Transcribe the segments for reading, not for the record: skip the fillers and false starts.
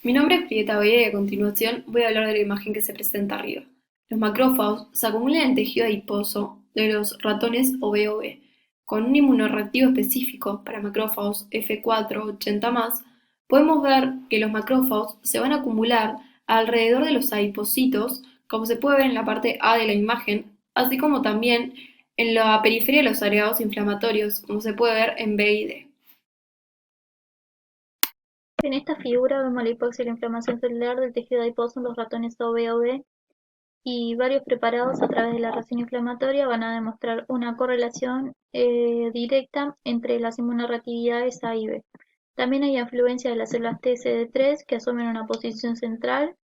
Mi nombre es Prieta Bea y a continuación voy a hablar de la imagen que se presenta arriba. Los macrófagos se acumulan en el tejido adiposo de los ratones OB-OB. Con un inmunoreactivo específico para macrófagos F480+, podemos ver que los macrófagos se van a acumular alrededor de los adipocitos, como se puede ver en la parte A de la imagen, así como también en la periferia de los agregados inflamatorios, como se puede ver en B y D. En esta figura vemos la hipoxia y la inflamación celular del tejido adiposo en los ratones OB-OB y varios preparados a través de la reacción inflamatoria van a demostrar una correlación directa entre las inmunoreactividades A y B. También hay influencia de las células TCD3 que asumen una posición central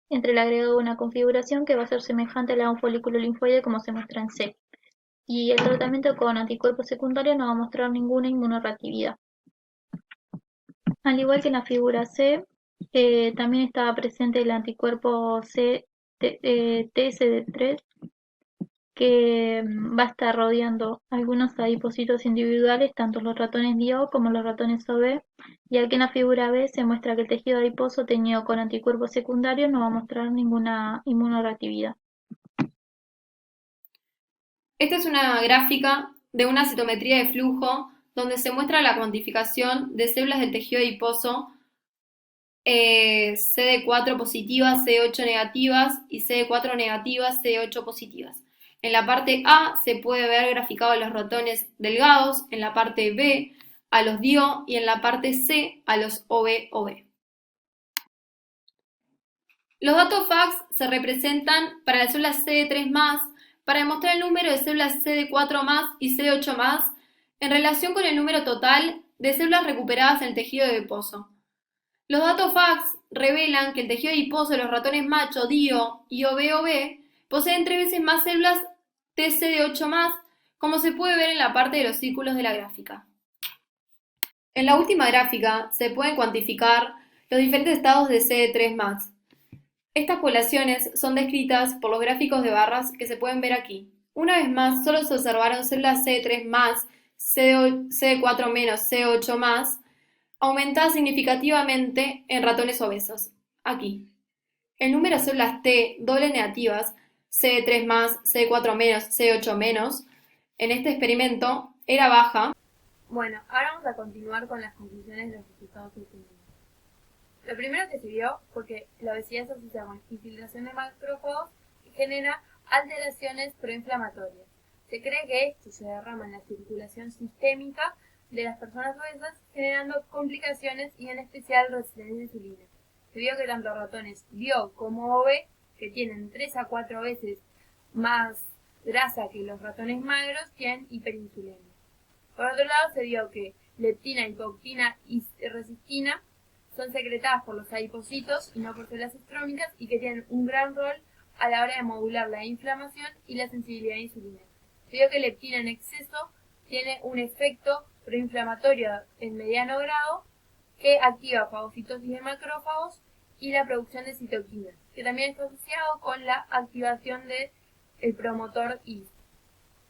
entre el agregado de una configuración que va a ser semejante a la de un folículo linfoide como se muestra en C. Y el tratamiento con anticuerpos secundarios no va a mostrar ninguna inmunoreactividad. Al igual que en la figura C, también estaba presente el anticuerpo TSD3 que va a estar rodeando algunos adipocitos individuales, tanto los ratones DIO como los ratones OB, y aquí en la figura B se muestra que el tejido adiposo teñido con anticuerpos secundarios no va a mostrar ninguna inmunoreactividad. Esta es una gráfica de una citometría de flujo donde se muestra la cuantificación de células del tejido adiposo CD4 positivas, CD8 negativas y CD4 negativas, CD8 positivas. En la parte A se puede ver graficado a los ratones delgados, en la parte B a los DIO y en la parte C a los OB-OB. Los datos FACS se representan para las células CD3+, para demostrar el número de células CD4+, y CD8+, en relación con el número total de células recuperadas en el tejido adiposo. Los datos FACS revelan que el tejido adiposo de los ratones macho, DIO y OB-OB poseen 3 veces más células TCD8+, como se puede ver en la parte de los círculos de la gráfica. En la última gráfica se pueden cuantificar los diferentes estados de CD3+. Estas poblaciones son descritas por los gráficos de barras que se pueden ver aquí. Una vez más, solo se observaron células CD3+, CD4-, CD8+, aumentadas significativamente en ratones obesos. Aquí. El número de células T doble negativas, CD3+, CD4-, CD8-, en este experimento era baja. Bueno, ahora vamos a continuar con las conclusiones de los resultados obtenidos. Lo primero que se vio fue que la obesidad se asocia con infiltración de macrófagos y genera alteraciones proinflamatorias. Se cree que esto se derrama en la circulación sistémica de las personas obesas, generando complicaciones y en especial resistencia a insulina. Se vio que tanto ratones DIO como OB, que tienen 3 a 4 veces más grasa que los ratones magros, tienen hiperinsulemia. Por otro lado, se vio que leptina, hipoxina y resistina son secretadas por los adipocitos y no por células estrómicas y que tienen un gran rol a la hora de modular la inflamación y la sensibilidad a la insulina. Se vio que leptina en exceso tiene un efecto proinflamatorio en mediano grado que activa fagocitosis de macrófagos y la producción de citoquinas, que también está asociado con la activación del promotor I.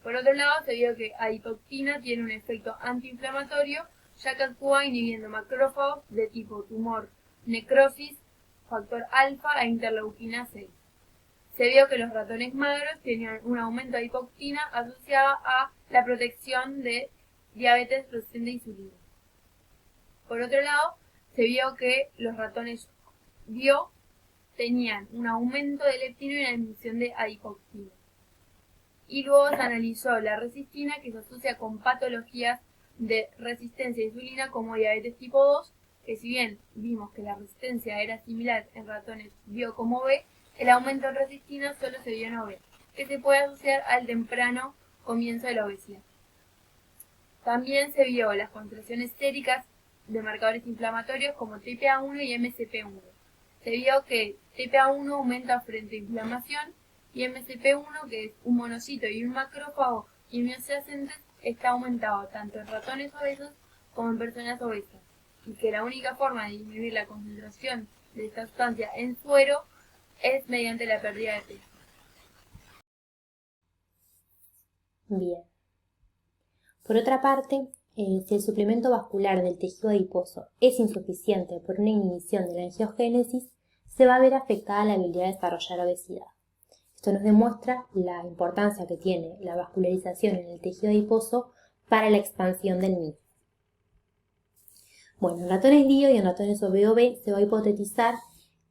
Por otro lado, se vio que adipoxina tiene un efecto antiinflamatorio, ya que actúa inhibiendo macrófagos de tipo tumor, necrosis, factor alfa e interleuquina 6. Se vio que los ratones magros tenían un aumento de adipoxina asociado a la protección de diabetes resistente a insulina. Por otro lado, se vio que los ratones DIO tenían un aumento de leptina y una disminución de adipoxina. Y luego se analizó la resistina, que se asocia con patologías de resistencia a insulina como diabetes tipo 2, que si bien vimos que la resistencia era similar en ratones DIO como B, el aumento en resistina solo se vio en OB, que se puede asociar al temprano comienzo de la obesidad. También se vio las concentraciones séricas de marcadores inflamatorios como TPA1 y MCP1. Se vio que TPA1 aumenta frente a inflamación y MCP1, que es un monocito y un macrófago quimiosuprescentes, está aumentado tanto en ratones obesos como en personas obesas, y que la única forma de disminuir la concentración de esta sustancia en suero es mediante la pérdida de peso. Bien. Por otra parte, si el suplemento vascular del tejido adiposo es insuficiente por una inhibición de la angiogénesis, se va a ver afectada la habilidad de desarrollar obesidad. Esto nos demuestra la importancia que tiene la vascularización en el tejido adiposo para la expansión del mismo. Bueno, en ratones DIO y en ratones OBOB se va a hipotetizar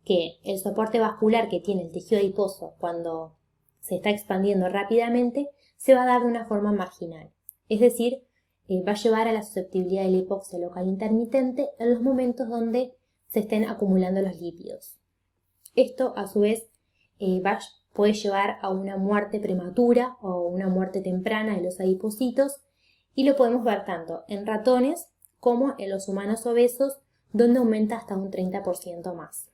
que el soporte vascular que tiene el tejido adiposo cuando se está expandiendo rápidamente se va a dar de una forma marginal, es decir, va a llevar a la susceptibilidad de la hipoxia local intermitente en los momentos donde se estén acumulando los lípidos. Esto, a su vez, puede llevar a una muerte prematura o una muerte temprana de los adipocitos, y lo podemos ver tanto en ratones como en los humanos obesos, donde aumenta hasta un 30% más.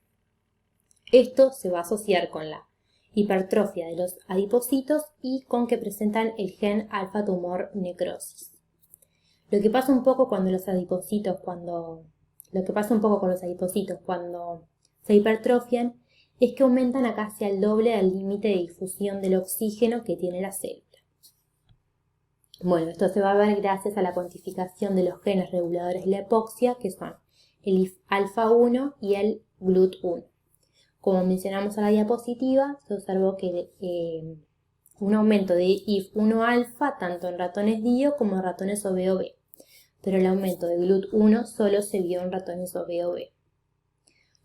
Esto se va a asociar con la hipertrofia de los adipocitos y con que presentan el gen alfa tumor necrosis. Lo que pasa un poco con los adipocitos cuando se hipertrofian es que aumentan a casi al doble del límite de difusión del oxígeno que tiene la célula. Bueno, esto se va a ver gracias a la cuantificación de los genes reguladores de la hipoxia, que son el IF-alfa-1 y el GLUT1. Como mencionamos a la diapositiva, se observó que un aumento de IF-1-alfa tanto en ratones DIO como en ratones OBOB, pero el aumento de GLUT1 solo se vio en ratones OBOB.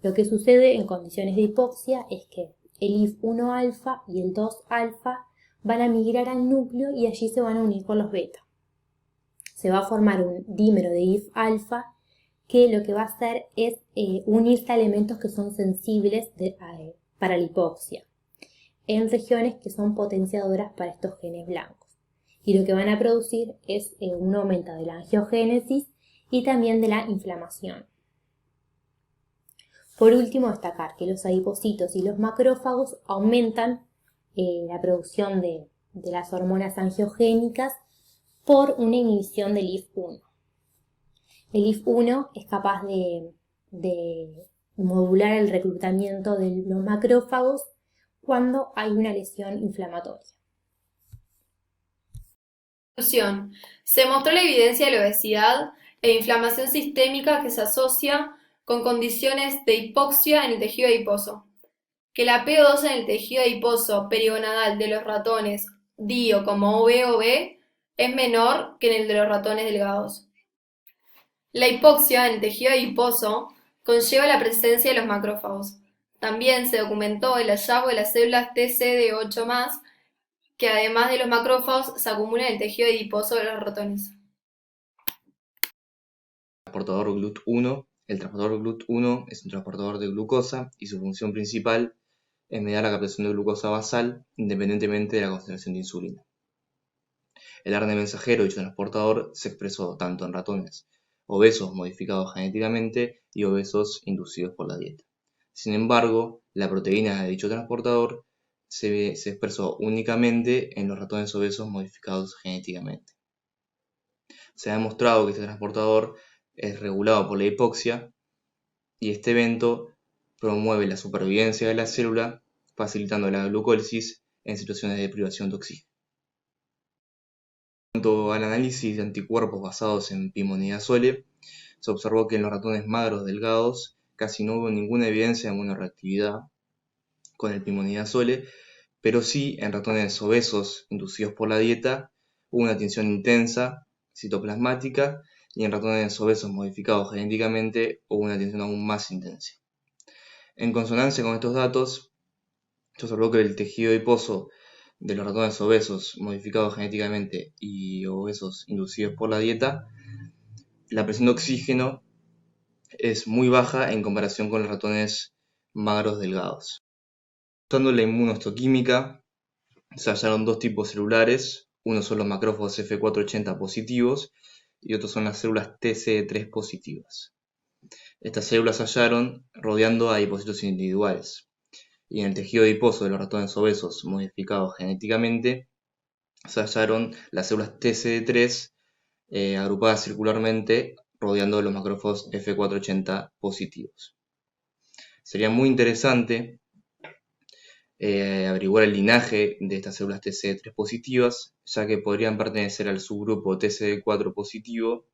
Lo que sucede en condiciones de hipoxia es que el IF-1-alfa y el 2-alfa van a migrar al núcleo y allí se van a unir con los beta. Se va a formar un dímero de IF-alfa que lo que va a hacer es unirse a elementos que son sensibles para la hipoxia, en regiones que son potenciadoras para estos genes blancos. Y lo que van a producir es un aumento de la angiogénesis y también de la inflamación. Por último, destacar que los adipocitos y los macrófagos aumentan la producción de las hormonas angiogénicas por una inhibición del IF-1. El IF-1 es capaz de modular el reclutamiento de los macrófagos cuando hay una lesión inflamatoria. Conclusión. Se mostró la evidencia de la obesidad e inflamación sistémica que se asocia con condiciones de hipoxia en el tejido adiposo. Que la PO2 en el tejido adiposo perigonadal de los ratones DIO como OBOB es menor que en el de los ratones delgados. La hipoxia en el tejido adiposo conlleva la presencia de los macrófagos. También se documentó el hallazgo de las células TCD8+, que además de los macrófagos se acumulan en el tejido adiposo de los ratones. Transportador GLUT1. El transportador GLUT1 es un transportador de glucosa y su función principal es mediar la captación de glucosa basal independientemente de la concentración de insulina. El ARN mensajero de dicho transportador se expresó tanto en ratones obesos modificados genéticamente y obesos inducidos por la dieta. Sin embargo, la proteína de dicho transportador se expresó únicamente en los ratones obesos modificados genéticamente. Se ha demostrado que este transportador es regulado por la hipoxia y este evento promueve la supervivencia de la célula, facilitando la glucólisis en situaciones de privación de oxígeno. En cuanto al análisis de anticuerpos basados en pimonidazole, se observó que en los ratones magros delgados casi no hubo ninguna evidencia de monorreactividad con el pimonidazole, pero sí en ratones obesos inducidos por la dieta hubo una tinción intensa citoplasmática y en ratones obesos modificados genéticamente hubo una tinción aún más intensa. En consonancia con estos datos, se observó que el tejido adiposo de los ratones obesos modificados genéticamente y obesos inducidos por la dieta, la presión de oxígeno es muy baja en comparación con los ratones magros delgados. Usando la inmunohistoquímica, se hallaron dos tipos celulares, uno son los macrófagos F480 positivos y otros son las células TCD3 positivas. Estas células se hallaron rodeando a adipocitos individuales, y en el tejido adiposo de los ratones obesos modificados genéticamente se hallaron las células TCD3 agrupadas circularmente rodeando a los macrófagos F480 positivos. Sería muy interesante averiguar el linaje de estas células TCD3 positivas, ya que podrían pertenecer al subgrupo TCD4 positivo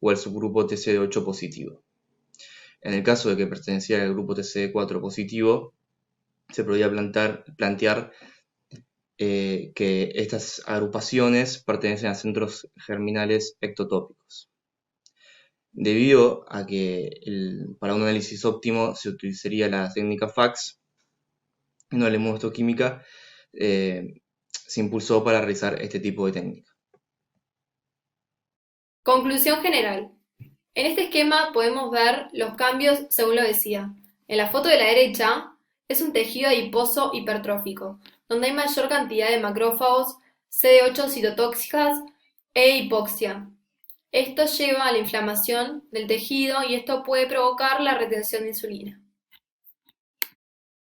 o al subgrupo TCD8 positivo. En el caso de que perteneciera al grupo TCD4 positivo, se podría plantear que estas agrupaciones pertenecen a centros germinales ectotópicos. Debido a que para un análisis óptimo se utilizaría la técnica FACS, no la inmunohistoquímica, se impulsó para realizar este tipo de técnica. Conclusión general. En este esquema podemos ver los cambios según lo decía. En la foto de la derecha es un tejido adiposo hipertrófico, donde hay mayor cantidad de macrófagos, CD8 citotóxicas e hipoxia. Esto lleva a la inflamación del tejido y esto puede provocar la retención de insulina.